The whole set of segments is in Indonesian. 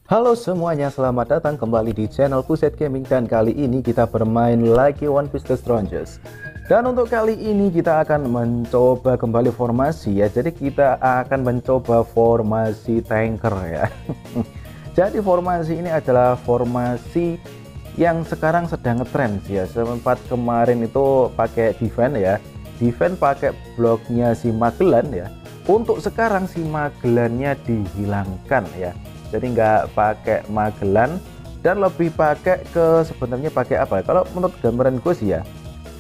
Halo semuanya, selamat datang kembali di channel Puset Gaming, dan kali ini kita bermain lagi One Piece The Strongest. Dan untuk kali ini kita akan mencoba kembali formasi ya. Jadi kita akan mencoba formasi tanker ya. Jadi formasi ini adalah formasi yang sekarang sedang ngetrend ya. Sempat kemarin itu pakai defense ya. Defense pakai bloknya si Magellan ya. Untuk sekarang si Magellannya dihilangkan ya. Jadi nggak pakai Magellan dan lebih pakai ke sebenarnya pakai apa? Kalau menurut gambaran gue sih ya,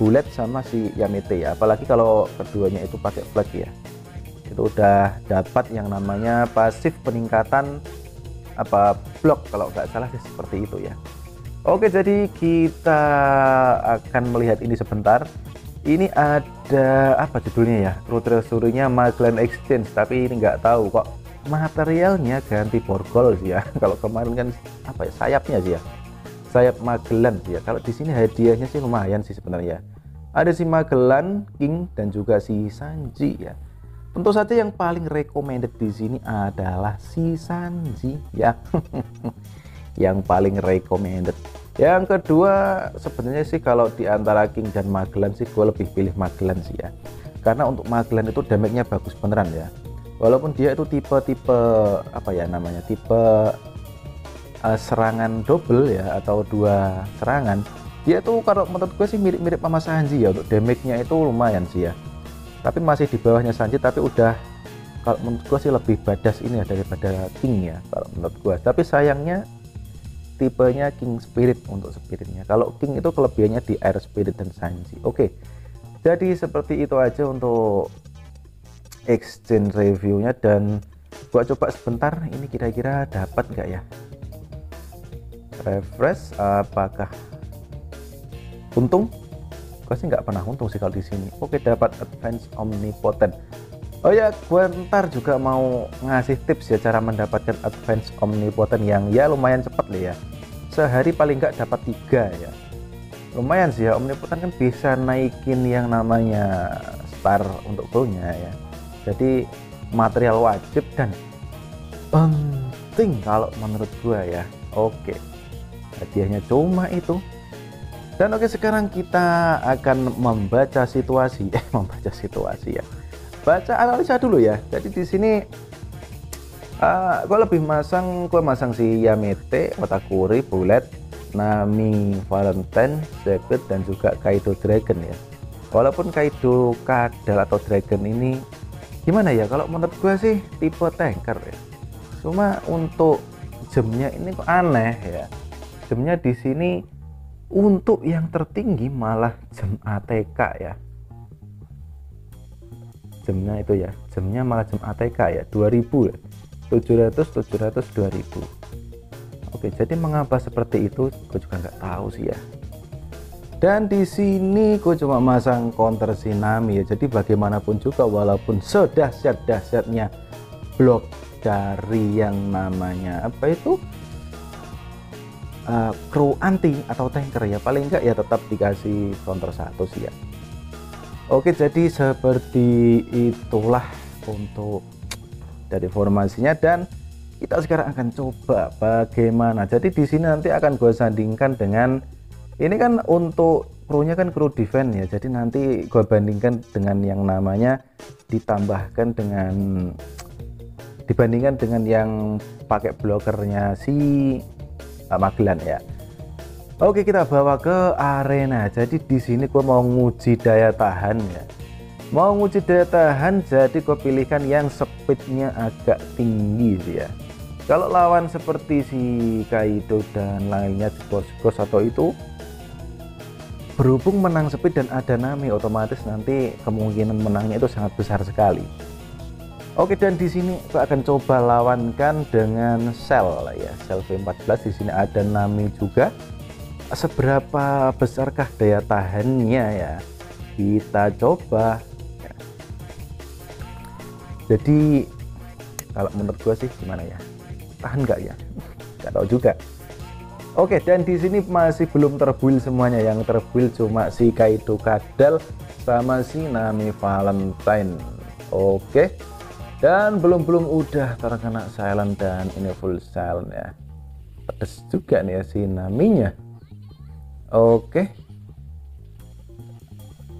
Bullet sama si Yamete ya. Apalagi kalau keduanya itu pakai flag ya. Itu udah dapat yang namanya pasif peningkatan apa blok, kalau nggak salah sih seperti itu ya. Oke, jadi kita akan melihat ini sebentar. Ini ada apa judulnya ya? Treasury-nya Magellan Exchange, tapi ini nggak tahu kok. Materialnya ganti borgol sih ya. Kalau kemarin kan apa ya, sayapnya sih ya, sayap Magellan sih ya. Kalau di sini hadiahnya sih lumayan sih sebenarnya. Ada si Magellan, King, dan juga si Sanji ya. Tentu saja yang paling recommended di sini adalah si Sanji ya. Yang paling recommended. Yang kedua sebenarnya sih kalau di antara King dan Magellan sih gue lebih pilih Magellan sih ya. Karena untuk Magellan itu damage-nya bagus beneran ya. Walaupun dia itu tipe-tipe apa ya namanya, tipe serangan double ya, atau dua serangan, dia tuh kalau menurut gue sih mirip-mirip sama Sanji ya. Untuk damage-nya itu lumayan sih ya, tapi masih di bawahnya Sanji, tapi udah kalau menurut gue sih lebih badas ini ya daripada King ya kalau menurut gue. Tapi sayangnya tipenya King Spirit untuk spiritnya. Kalau King itu kelebihannya di Air Spirit dan Sanji. Oke, jadi seperti itu aja untuk exchange reviewnya, dan gua coba sebentar ini kira-kira dapat nggak ya. Refresh, apakah untung? Gua sih nggak pernah untung sih kalau di sini. Oke, dapat advance omnipotent. Oh ya, gua ntar juga mau ngasih tips ya cara mendapatkan advance omnipotent yang ya lumayan cepat lah ya. Sehari paling nggak dapat 3 ya. Lumayan sih ya, omnipotent kan bisa naikin yang namanya star untuk goalnya ya. Jadi material wajib dan penting kalau menurut gua ya. Oke, hadiahnya cuma itu. Dan oke, sekarang kita akan membaca situasi. Membaca situasi ya. Baca analisa dulu ya. Jadi di sini gua masang si Yamete, Watakuri, Bullet, Nami, Valentine, Zephyr, dan juga Kaido Dragon ya. Walaupun Kaido Kadal atau Dragon ini gimana ya, kalau menurut gue sih tipe tanker ya. Cuma untuk gemnya ini kok aneh ya. Gemnya di sini untuk yang tertinggi malah gem ATK ya. Gemnya itu ya, gemnya malah gem ATK ya, 2000 ya. 700 2000. Oke, jadi mengapa seperti itu gue juga nggak tahu sih ya. Dan di sini gue cuma masang counter Nami ya. Jadi bagaimanapun juga, walaupun sedahsyat-dahsyatnya blok dari yang namanya apa itu kru anti atau tanker ya, paling enggak ya tetap dikasih counter 1 sih ya. Oke, jadi seperti itulah untuk dari formasinya, dan kita sekarang akan coba bagaimana. Jadi di sini nanti akan gue sandingkan dengan ini kan untuk krunya kan kru defense ya. Jadi nanti gue bandingkan dengan yang namanya dibandingkan dengan yang pakai blokernya si Magellan ya. Oke, kita bawa ke arena. Jadi di sini gue mau nguji daya tahan ya. Mau nguji daya tahan, jadi gue pilihkan yang speednya agak tinggi sih ya. Kalau lawan seperti si Kaido dan lainnya, Ghost atau itu, berhubung menang speed dan ada Nami, otomatis nanti kemungkinan menangnya itu sangat besar sekali. Oke, dan di sini aku akan coba lawankan dengan Cell ya, Cell V14. Di sini ada Nami juga. Seberapa besarkah daya tahannya ya? Kita coba. Ya. Jadi kalau menurut gue sih gimana ya? Tahan nggak ya? Nggak tahu juga. Oke, dan di sini masih belum terbuild semuanya. Yang terbuild cuma si Kaido Kadal sama si Nami Valentine. Oke, Dan belum udah terkena silent dan ini full silent ya. Pedes juga nih ya si Naminya.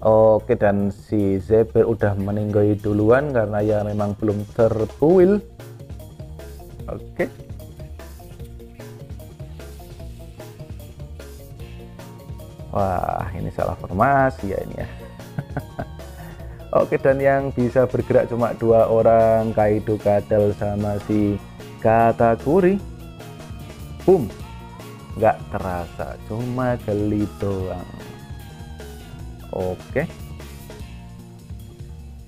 Oke, dan si Zephyr udah meninggoy duluan karena ya memang belum terbuil. Oke. Wah, ini salah formasi ya ini ya. Oke, dan yang bisa bergerak cuma 2 orang, Kaido Kadal sama si Katakuri. Boom, nggak terasa, cuma geli doang. Oke,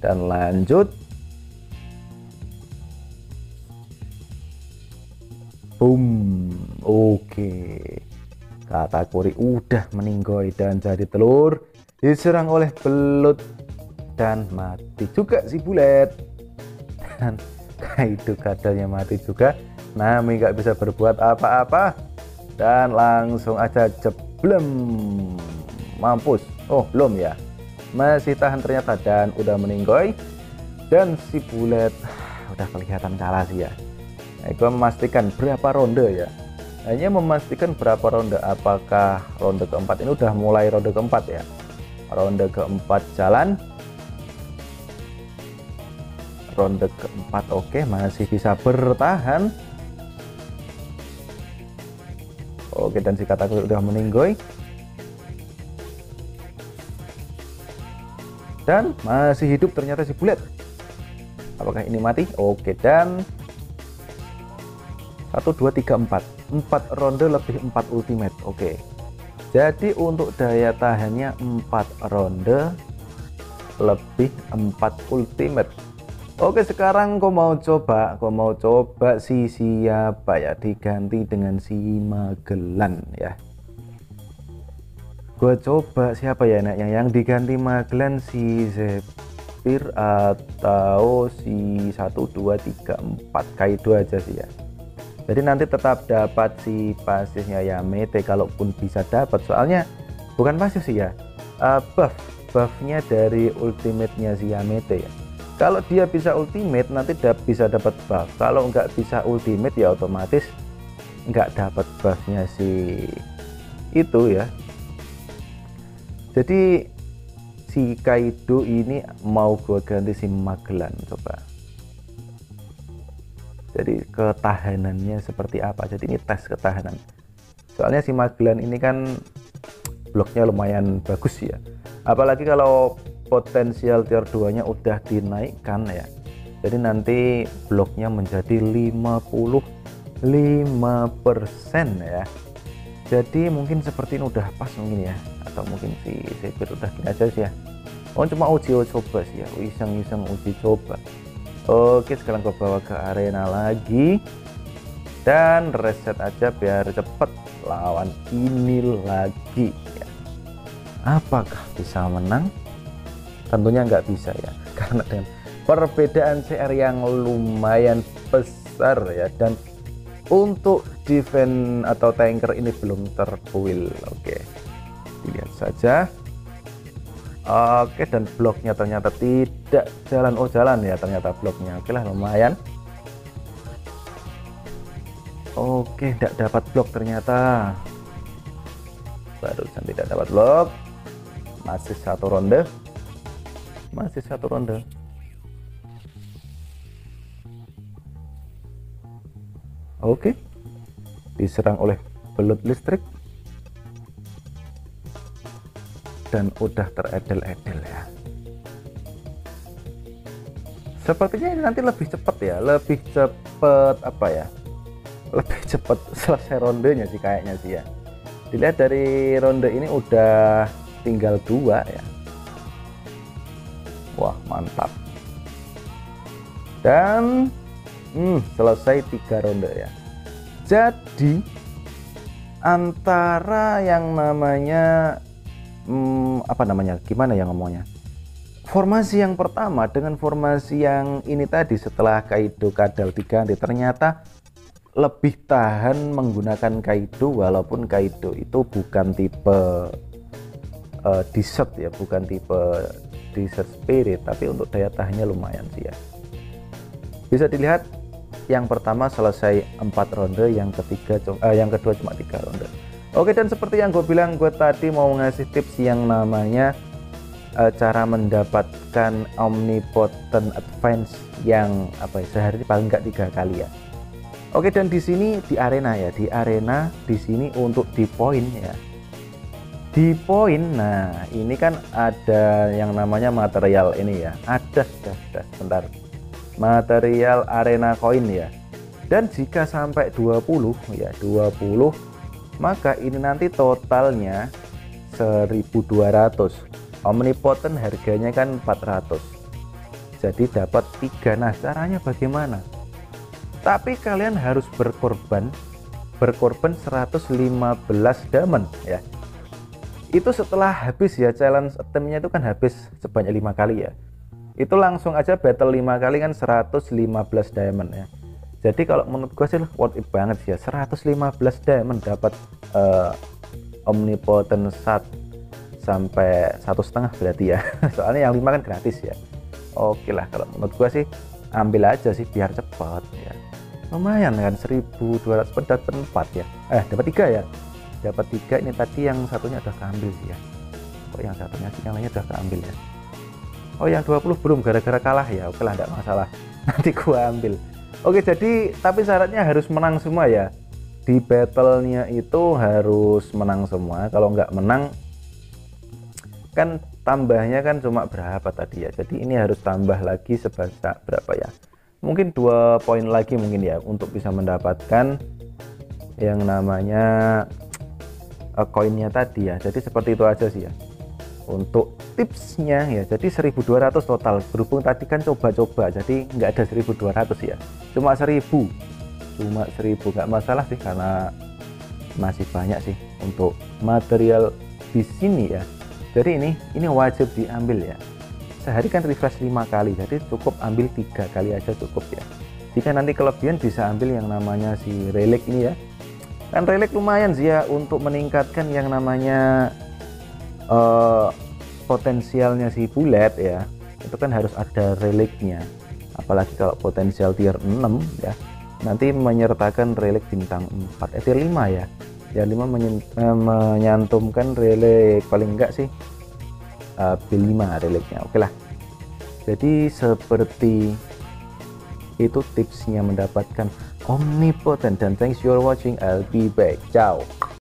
dan lanjut. Boom. Oke, Katakuri udah meninggoy dan jadi telur, diserang oleh belut dan mati juga si Bulet. Dan Kaido Kadalnya mati juga. Nami nggak bisa berbuat apa-apa dan langsung aja jeblem, mampus. Oh belum ya, masih tahan ternyata dan udah meninggoy. Dan si Bulet udah kelihatan kalah sih ya. Nah, gue memastikan berapa ronde ya, hanya memastikan berapa ronde. Apakah ronde keempat ini udah mulai ronde keempat ya? Ronde keempat jalan. Ronde keempat, oke, masih bisa bertahan. Oke, dan si Katakuri udah meninggoy dan masih hidup ternyata si Bulet. Apakah ini mati? Oke, dan 1 2 3 4 ronde lebih 4 ultimate. Oke, jadi untuk daya tahannya 4 ronde lebih 4 ultimate. Oke, sekarang kau mau coba si siapa ya, diganti dengan si Magellan ya. Gue coba siapa ya yang diganti Magellan, si Zephyr atau si 1 2 3 4 Kaido aja sih ya. Jadi nanti tetap dapat si pasifnya Yamete kalaupun bisa dapat, soalnya bukan pasif sih ya, buffnya dari ultimate-nya si Yamete ya. Kalau dia bisa ultimate nanti bisa dapat buff, kalau nggak bisa ultimate ya otomatis nggak dapat buffnya si itu ya. Jadi si Kaido ini mau gue ganti si Magellan coba. Jadi ketahanannya seperti apa, jadi ini tes ketahanan. Soalnya si Magellan ini kan bloknya lumayan bagus ya, apalagi kalau potensial tier 2 nya udah dinaikkan ya. Jadi nanti bloknya menjadi 55% ya. Jadi mungkin seperti ini udah pas mungkin ya, atau mungkin si Zephyr udah gini aja sih ya. Oh cuma uji coba sih ya, iseng-iseng uji coba. Oke, sekarang gue bawa ke arena lagi dan reset aja biar cepet lawan ini lagi ya. Apakah bisa menang? Tentunya nggak bisa ya, karena dengan perbedaan CR yang lumayan besar ya, dan untuk defense atau tanker ini belum terbuild. Oke, lihat saja. Oke, dan bloknya ternyata tidak jalan. Oh jalan ya ternyata bloknya. Oke lah, lumayan. Oke, tidak dapat blok ternyata, barusan tidak dapat blok. Masih satu ronde. Oke, diserang oleh belut listrik dan udah teredel-edel ya. Sepertinya ini nanti lebih cepat ya, lebih cepat apa ya, lebih cepat selesai rondenya sih kayaknya sih ya. Dilihat dari ronde ini udah tinggal 2 ya. Wah mantap. Dan selesai 3 ronde ya. Jadi antara yang namanya gimana ya ngomongnya, formasi yang pertama dengan formasi yang ini tadi setelah Kaido Kadal diganti, ternyata lebih tahan menggunakan Kaido, walaupun Kaido itu bukan tipe desert ya, bukan tipe desert spirit, tapi untuk daya tahannya lumayan sih ya. Bisa dilihat yang pertama selesai 4 ronde, yang kedua cuma 3 ronde. Oke, dan seperti yang gue bilang, gue tadi mau ngasih tips yang namanya cara mendapatkan omnipotent advance yang sehari paling nggak 3 kali ya. Oke, dan di sini di arena ya, di sini untuk di poin ya. Di poin, nah ini kan ada yang namanya material ini ya, ada sebentar, material arena koin ya. Dan jika sampai 20 ya, 20, maka ini nanti totalnya 1200. Omnipotent harganya kan 400, jadi dapat 3. Nah, caranya bagaimana? Tapi kalian harus berkorban 115 diamond ya. Itu setelah habis ya, challenge attempt-nya itu kan habis sebanyak 5 kali ya. Itu langsung aja battle 5 kali kan 115 diamond ya. Jadi kalau menurut gue sih worth it banget sih ya, 115 diamond dapat omnipotent sampai 1,5 berarti ya. Soalnya yang 5 kan gratis ya. Oke lah, kalau menurut gue sih ambil aja sih biar cepat ya. Lumayan kan, 1200 dapat 4 ya. Dapat 3 ya. Dapat 3, ini tadi yang satunya udah keambil sih ya. Kok yang satunya sih, yang lainnya udah keambil ya. Oh, yang 20 belum, gara-gara kalah ya. Oke lah, enggak masalah. Nanti gua ambil. Oke, jadi tapi syaratnya harus menang semua ya. Di battle-nya itu harus menang semua. Kalau nggak menang kan tambahnya kan cuma berapa tadi ya. Jadi ini harus tambah lagi sebanyak berapa ya? Mungkin 2 poin lagi mungkin ya untuk bisa mendapatkan yang namanya koinnya tadi ya. Jadi seperti itu aja sih ya untuk tipsnya ya. Jadi 1200 total, berhubung tadi kan coba-coba jadi nggak ada 1200 ya, cuma 1000 nggak masalah sih karena masih banyak sih untuk material di sini ya. Jadi ini wajib diambil ya. Sehari kan refresh 5 kali, jadi cukup ambil 3 kali aja cukup ya. Jika nanti kelebihan bisa ambil yang namanya si relic ini ya. Kan relic lumayan sih ya untuk meningkatkan yang namanya potensialnya si bullet ya. Itu kan harus ada relicnya, apalagi kalau potensial tier 6 ya, nanti menyertakan relic bintang 4 tier 5 ya. Ya 5 menyantumkan relic paling enggak sih B5 relicnya. Oke lah, jadi seperti itu tipsnya mendapatkan omnipotent, dan thanks for watching, I'll be back, ciao.